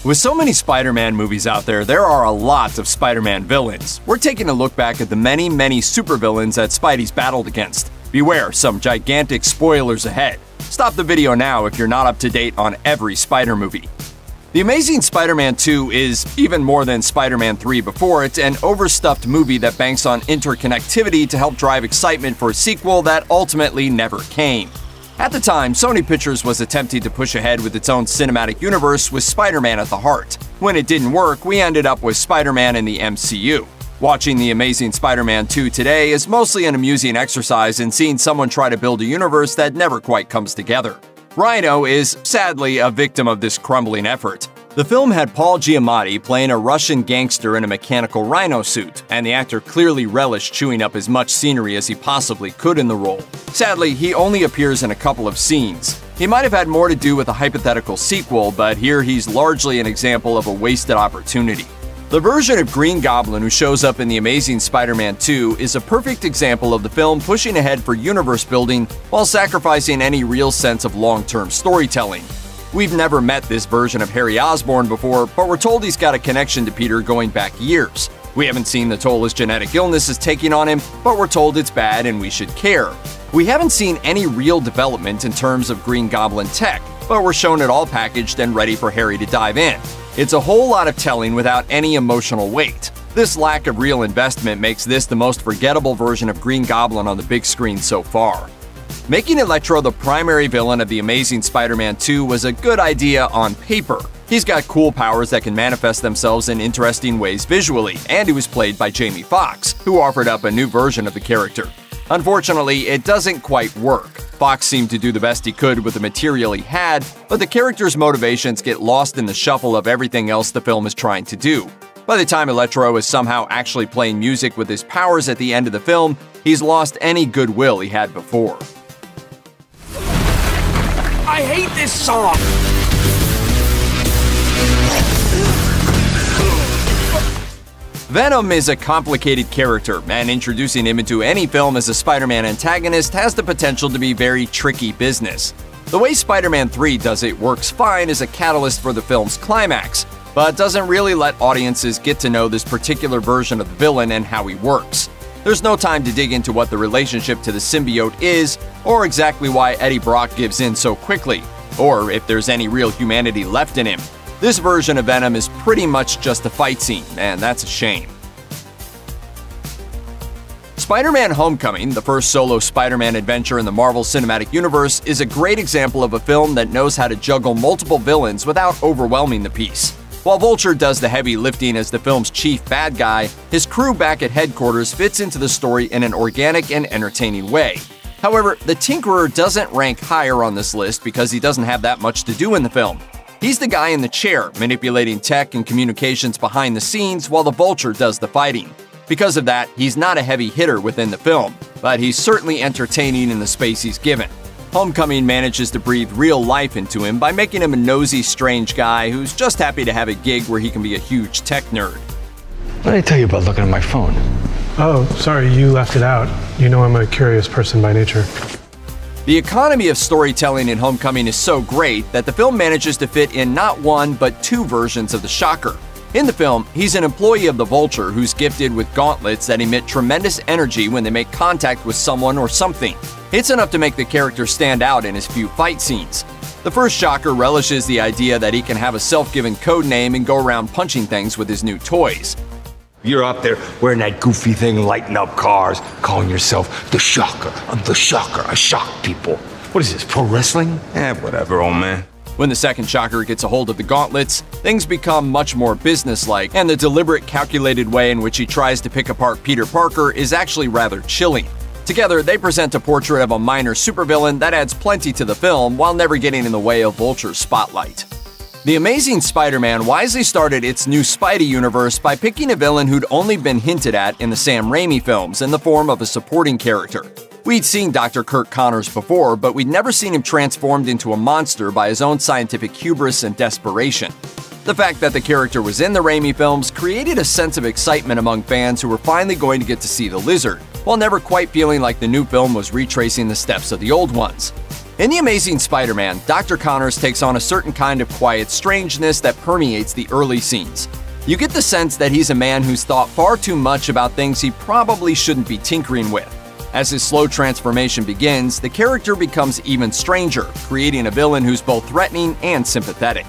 With so many Spider-Man movies out there, there are a lot of Spider-Man villains. We're taking a look back at the many supervillains that Spidey's battled against. Beware, some gigantic spoilers ahead. Stop the video now if you're not up to date on every Spider movie. The Amazing Spider-Man 2 is even more than Spider-Man 3 before it, an overstuffed movie that banks on interconnectivity to help drive excitement for a sequel that ultimately never came. At the time, Sony Pictures was attempting to push ahead with its own cinematic universe with Spider-Man at the heart. When it didn't work, we ended up with Spider-Man in the MCU. Watching The Amazing Spider-Man 2 today is mostly an amusing exercise in seeing someone try to build a universe that never quite comes together. Rhino is, sadly, a victim of this crumbling effort. The film had Paul Giamatti playing a Russian gangster in a mechanical rhino suit, and the actor clearly relished chewing up as much scenery as he possibly could in the role. Sadly, he only appears in a couple of scenes. He might have had more to do with a hypothetical sequel, but here he's largely an example of a wasted opportunity. The version of Green Goblin who shows up in The Amazing Spider-Man 2 is a perfect example of the film pushing ahead for universe building while sacrificing any real sense of long-term storytelling. We've never met this version of Harry Osborn before, but we're told he's got a connection to Peter going back years. We haven't seen the toll his genetic illness is taking on him, but we're told it's bad and we should care. We haven't seen any real development in terms of Green Goblin tech, but we're shown it all packaged and ready for Harry to dive in. It's a whole lot of telling without any emotional weight. This lack of real investment makes this the most forgettable version of Green Goblin on the big screen so far. Making Electro the primary villain of The Amazing Spider-Man 2 was a good idea on paper. He's got cool powers that can manifest themselves in interesting ways visually, and he was played by Jamie Foxx, who offered up a new version of the character. Unfortunately, it doesn't quite work. Fox seemed to do the best he could with the material he had, but the character's motivations get lost in the shuffle of everything else the film is trying to do. By the time Electro is somehow actually playing music with his powers at the end of the film, he's lost any goodwill he had before. I hate this song! Venom is a complicated character, and introducing him into any film as a Spider-Man antagonist has the potential to be very tricky business. The way Spider-Man 3 does it works fine as a catalyst for the film's climax, but doesn't really let audiences get to know this particular version of the villain and how he works. There's no time to dig into what the relationship to the symbiote is, or exactly why Eddie Brock gives in so quickly, or if there's any real humanity left in him. This version of Venom is pretty much just a fight scene, and that's a shame. Spider-Man: Homecoming, the first solo Spider-Man adventure in the Marvel Cinematic Universe, is a great example of a film that knows how to juggle multiple villains without overwhelming the piece. While Vulture does the heavy lifting as the film's chief bad guy, his crew back at headquarters fits into the story in an organic and entertaining way. However, the Tinkerer doesn't rank higher on this list because he doesn't have that much to do in the film. He's the guy in the chair, manipulating tech and communications behind the scenes while the Vulture does the fighting. Because of that, he's not a heavy hitter within the film, but he's certainly entertaining in the space he's given. Homecoming manages to breathe real life into him by making him a nosy, strange guy who's just happy to have a gig where he can be a huge tech nerd. What did I tell you about looking at my phone? Oh, sorry, you left it out. You know I'm a curious person by nature. The economy of storytelling in Homecoming is so great that the film manages to fit in not one, but two versions of the Shocker. In the film, he's an employee of the Vulture who's gifted with gauntlets that emit tremendous energy when they make contact with someone or something. It's enough to make the character stand out in his few fight scenes. The first Shocker relishes the idea that he can have a self-given code name and go around punching things with his new toys. You're up there wearing that goofy thing, lighting up cars, calling yourself the Shocker. I'm the Shocker. I shock people. What is this, pro wrestling? Whatever, old man. When the second Shocker gets a hold of the gauntlets, things become much more businesslike, and the deliberate, calculated way in which he tries to pick apart Peter Parker is actually rather chilling. Together, they present a portrait of a minor supervillain that adds plenty to the film while never getting in the way of Vulture's spotlight. The Amazing Spider-Man wisely started its new Spidey universe by picking a villain who'd only been hinted at in the Sam Raimi films in the form of a supporting character. We'd seen Dr. Kirk Connors before, but we'd never seen him transformed into a monster by his own scientific hubris and desperation. The fact that the character was in the Raimi films created a sense of excitement among fans who were finally going to get to see the Lizard, while never quite feeling like the new film was retracing the steps of the old ones. In The Amazing Spider-Man, Dr. Connors takes on a certain kind of quiet strangeness that permeates the early scenes. You get the sense that he's a man who's thought far too much about things he probably shouldn't be tinkering with. As his slow transformation begins, the character becomes even stranger, creating a villain who's both threatening and sympathetic.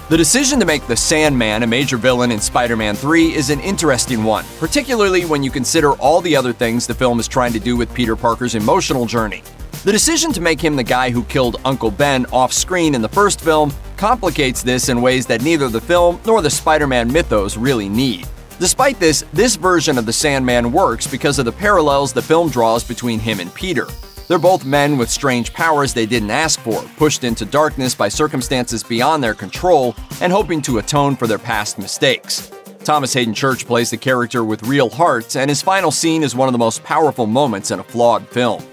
The decision to make the Sandman a major villain in Spider-Man 3 is an interesting one, particularly when you consider all the other things the film is trying to do with Peter Parker's emotional journey. The decision to make him the guy who killed Uncle Ben off-screen in the first film complicates this in ways that neither the film nor the Spider-Man mythos really need. Despite this version of the Sandman works because of the parallels the film draws between him and Peter. They're both men with strange powers they didn't ask for, pushed into darkness by circumstances beyond their control, and hoping to atone for their past mistakes. Thomas Hayden Church plays the character with real heart, and his final scene is one of the most powerful moments in a flawed film.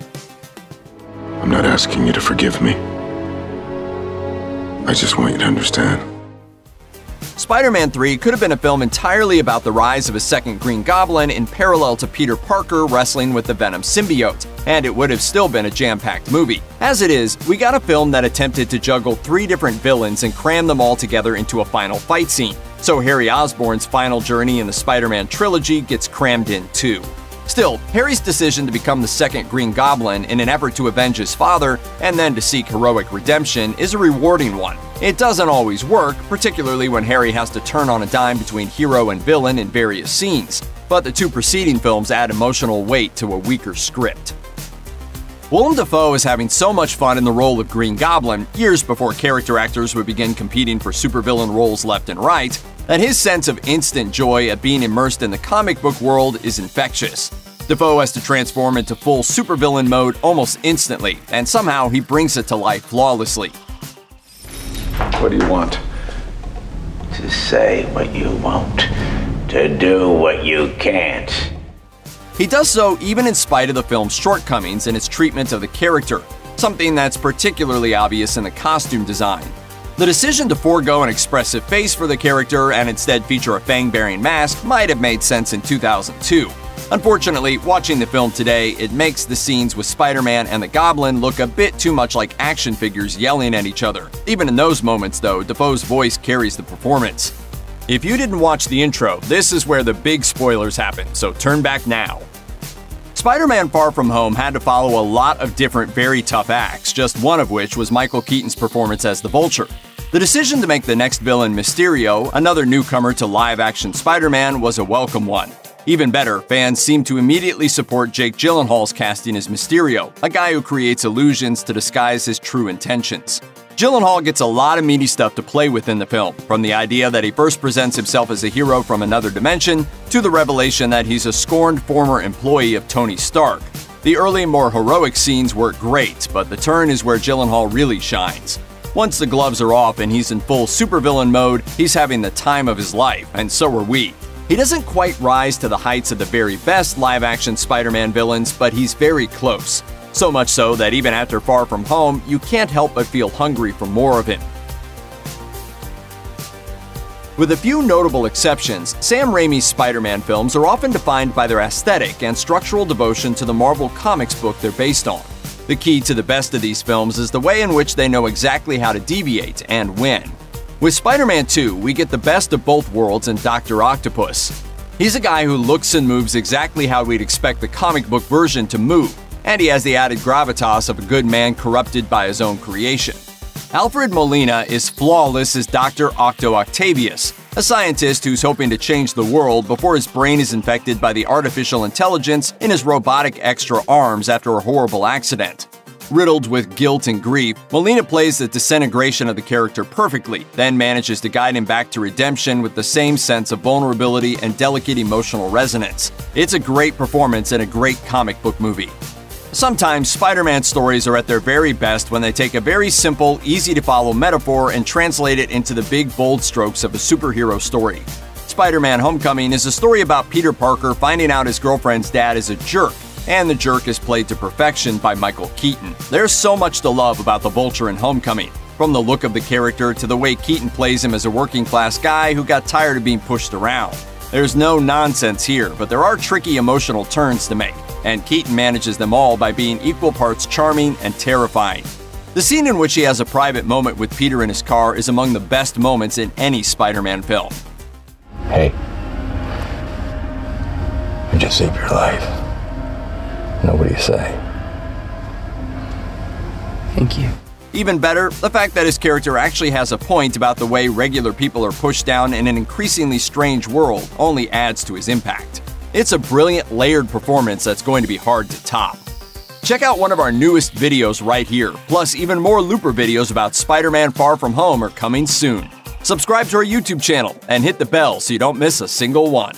I'm not asking you to forgive me. I just want you to understand. Spider-Man 3 could have been a film entirely about the rise of a second Green Goblin in parallel to Peter Parker wrestling with the Venom symbiote, and it would have still been a jam-packed movie. As it is, we got a film that attempted to juggle 3 different villains and cram them all together into a final fight scene, so Harry Osborn's final journey in the Spider-Man trilogy gets crammed in too. Still, Harry's decision to become the second Green Goblin in an effort to avenge his father and then to seek heroic redemption is a rewarding one. It doesn't always work, particularly when Harry has to turn on a dime between hero and villain in various scenes, but the 2 preceding films add emotional weight to a weaker script. Willem Dafoe is having so much fun in the role of Green Goblin, years before character actors would begin competing for supervillain roles left and right, that his sense of instant joy at being immersed in the comic book world is infectious. Dafoe has to transform into full supervillain mode almost instantly, and somehow he brings it to life flawlessly. What do you want? To say what you won't, to do what you can't. He does so even in spite of the film's shortcomings in its treatment of the character, something that's particularly obvious in the costume design. The decision to forego an expressive face for the character and instead feature a fang-bearing mask might have made sense in 2002. Unfortunately, watching the film today, it makes the scenes with Spider-Man and the Goblin look a bit too much like action figures yelling at each other. Even in those moments, though, Dafoe's voice carries the performance. If you didn't watch the intro, this is where the big spoilers happen, so turn back now. Spider-Man Far From Home had to follow a lot of different very tough acts, just one of which was Michael Keaton's performance as the Vulture. The decision to make the next villain Mysterio, another newcomer to live-action Spider-Man, was a welcome one. Even better, fans seem to immediately support Jake Gyllenhaal's casting as Mysterio, a guy who creates illusions to disguise his true intentions. Gyllenhaal gets a lot of meaty stuff to play with in the film, from the idea that he first presents himself as a hero from another dimension, to the revelation that he's a scorned former employee of Tony Stark. The early, more heroic scenes work great, but the turn is where Gyllenhaal really shines. Once the gloves are off and he's in full supervillain mode, he's having the time of his life, and so are we. He doesn't quite rise to the heights of the very best live-action Spider-Man villains, but he's very close. So much so that even after Far From Home, you can't help but feel hungry for more of him. With a few notable exceptions, Sam Raimi's Spider-Man films are often defined by their aesthetic and structural devotion to the Marvel Comics book they're based on. The key to the best of these films is the way in which they know exactly how to deviate and when. With Spider-Man 2, we get the best of both worlds in Dr. Octopus. He's a guy who looks and moves exactly how we'd expect the comic book version to move, and he has the added gravitas of a good man corrupted by his own creation. Alfred Molina is flawless as Dr. Octo Octavius, a scientist who's hoping to change the world before his brain is infected by the artificial intelligence in his robotic extra arms after a horrible accident. Riddled with guilt and grief, Molina plays the disintegration of the character perfectly, then manages to guide him back to redemption with the same sense of vulnerability and delicate emotional resonance. It's a great performance in a great comic book movie. Sometimes Spider-Man stories are at their very best when they take a very simple, easy-to-follow metaphor and translate it into the big, bold strokes of a superhero story. Spider-Man Homecoming is a story about Peter Parker finding out his girlfriend's dad is a jerk, and the jerk is played to perfection by Michael Keaton. There's so much to love about the Vulture in Homecoming, from the look of the character to the way Keaton plays him as a working-class guy who got tired of being pushed around. There's no nonsense here, but there are tricky emotional turns to make. and Keaton manages them all by being equal parts charming and terrifying. The scene in which he has a private moment with Peter in his car is among the best moments in any Spider-Man film. Hey, I just saved your life. Now what do you say? Thank you. Even better, the fact that his character actually has a point about the way regular people are pushed down in an increasingly strange world only adds to his impact. It's a brilliant, layered performance that's going to be hard to top. Check out one of our newest videos right here, plus even more Looper videos about Spider-Man Far From Home are coming soon. Subscribe to our YouTube channel and hit the bell so you don't miss a single one.